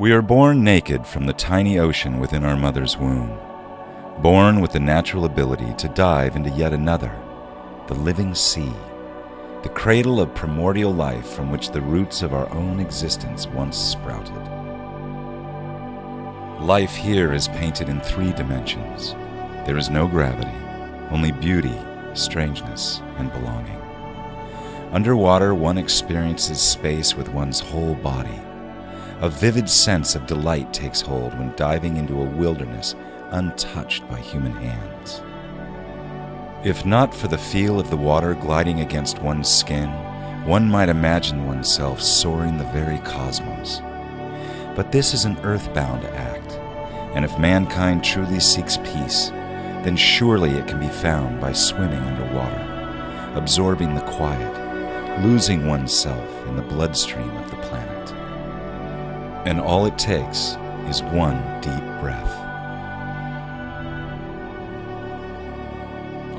We are born naked from the tiny ocean within our mother's womb, born with the natural ability to dive into yet another, the living sea, the cradle of primordial life from which the roots of our own existence once sprouted. Life here is painted in 3 dimensions. There is no gravity, only beauty, strangeness, and belonging. Underwater, one experiences space with one's whole body. A vivid sense of delight takes hold when diving into a wilderness untouched by human hands. If not for the feel of the water gliding against one's skin, one might imagine oneself soaring the very cosmos. But this is an earthbound act, and if mankind truly seeks peace, then surely it can be found by swimming underwater, absorbing the quiet, losing oneself in the bloodstream of the planet. And all it takes is one deep breath.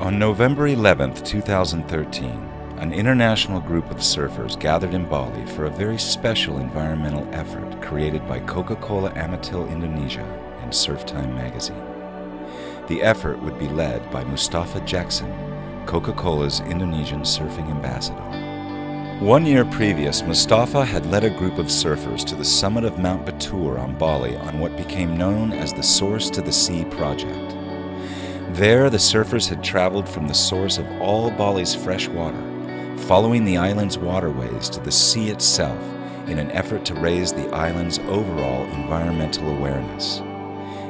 On November 11th, 2013, an international group of surfers gathered in Bali for a very special environmental effort created by Coca-Cola Amatil Indonesia and Surftime magazine. The effort would be led by Mustafa Jackson, Coca-Cola's Indonesian surfing ambassador. 1 year previous, Mustafa had led a group of surfers to the summit of Mount Batur on Bali on what became known as the Source to the Sea project. There, the surfers had traveled from the source of all Bali's fresh water, following the island's waterways to the sea itself in an effort to raise the island's overall environmental awareness.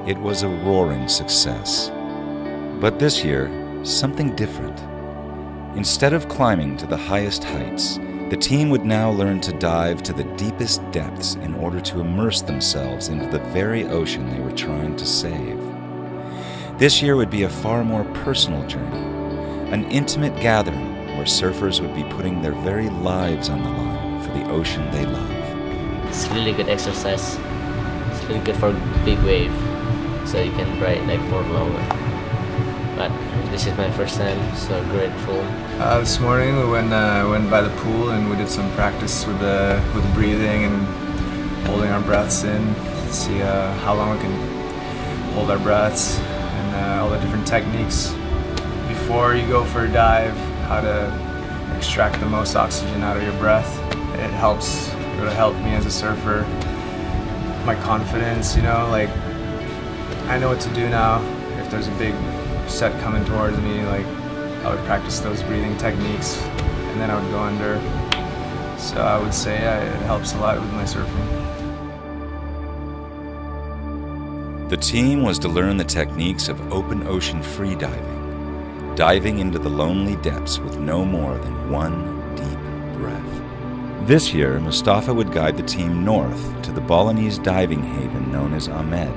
It was a roaring success. But this year, something different. Instead of climbing to the highest heights, the team would now learn to dive to the deepest depths in order to immerse themselves into the very ocean they were trying to save. This year would be a far more personal journey, an intimate gathering where surfers would be putting their very lives on the line for the ocean they love. It's really good exercise. It's really good for big wave, so you can ride like more longer. But this is my first time, so grateful. This morning we went by the pool and we did some practice with breathing and holding our breaths in. See how long we can hold our breaths and all the different techniques before you go for a dive. How to extract the most oxygen out of your breath. It helps. It really helped me as a surfer. My confidence, you know, like I know what to do now. If there's a big set coming towards me, like I would practice those breathing techniques and then I would go under. So I would say it helps a lot with my surfing. The team was to learn the techniques of open ocean free diving, diving into the lonely depths with no more than one deep breath. This year, Mustafa would guide the team north to the Balinese diving haven known as Ahmed.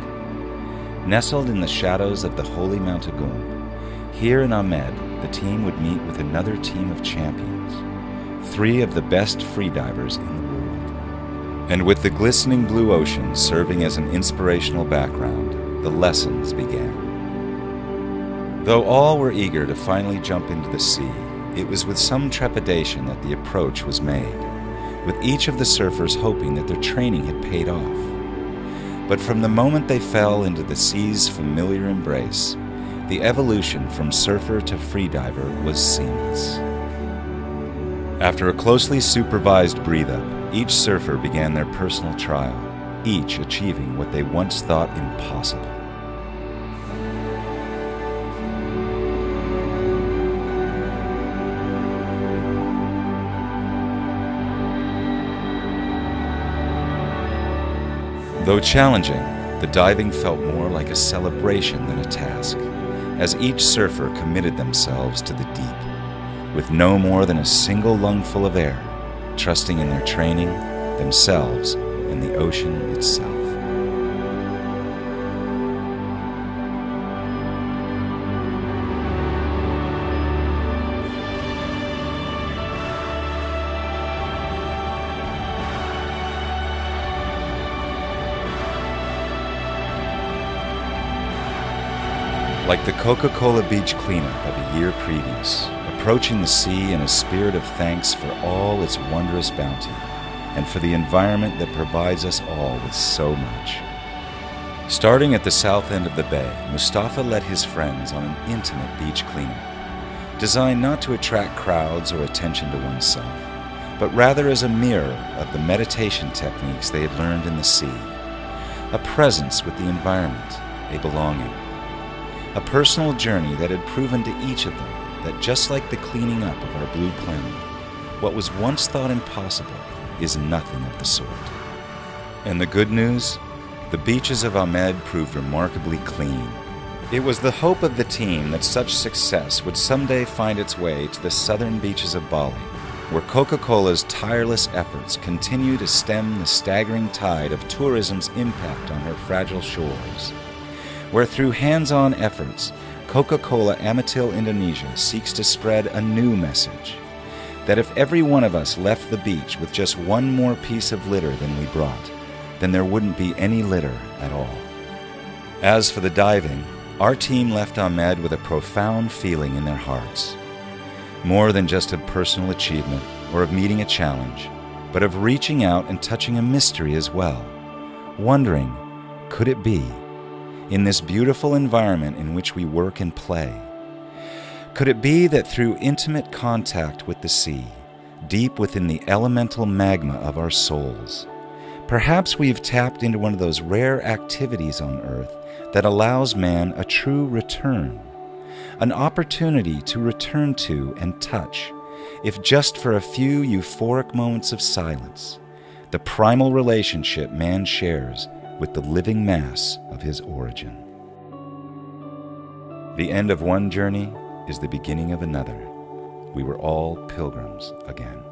Nestled in the shadows of the holy Mount Agung, here in Ahmed, the team would meet with another team of champions, 3 of the best freedivers in the world. And with the glistening blue ocean serving as an inspirational background, the lessons began. Though all were eager to finally jump into the sea, it was with some trepidation that the approach was made, with each of the surfers hoping that their training had paid off. But from the moment they fell into the sea's familiar embrace, the evolution from surfer to freediver was seamless. After a closely supervised breathe-up, each surfer began their personal trial, each achieving what they once thought impossible. Though challenging, the diving felt more like a celebration than a task, as each surfer committed themselves to the deep, with no more than a single lungful of air, trusting in their training, themselves, and the ocean itself. Like the Coca-Cola beach cleanup of a year previous, approaching the sea in a spirit of thanks for all its wondrous bounty, and for the environment that provides us all with so much. Starting at the south end of the bay, Mustafa led his friends on an intimate beach cleanup, designed not to attract crowds or attention to oneself, but rather as a mirror of the meditation techniques they had learned in the sea, a presence with the environment, a belonging, a personal journey that had proven to each of them that just like the cleaning up of our blue planet, what was once thought impossible is nothing of the sort. And the good news? The beaches of Ahmed proved remarkably clean. It was the hope of the team that such success would someday find its way to the southern beaches of Bali, where Coca-Cola's tireless efforts continue to stem the staggering tide of tourism's impact on her fragile shores, where through hands-on efforts, Coca-Cola Amatil Indonesia seeks to spread a new message, that if every one of us left the beach with just one more piece of litter than we brought, then there wouldn't be any litter at all. As for the diving, our team left Ahmed with a profound feeling in their hearts. More than just a personal achievement or of meeting a challenge, but of reaching out and touching a mystery as well, wondering, could it be, in this beautiful environment in which we work and play, could it be that through intimate contact with the sea, deep within the elemental magma of our souls, perhaps we've tapped into one of those rare activities on Earth that allows man a true return, an opportunity to return to and touch, if just for a few euphoric moments of silence, the primal relationship man shares with the living mass of his origin. The end of one journey is the beginning of another. We were all pilgrims again.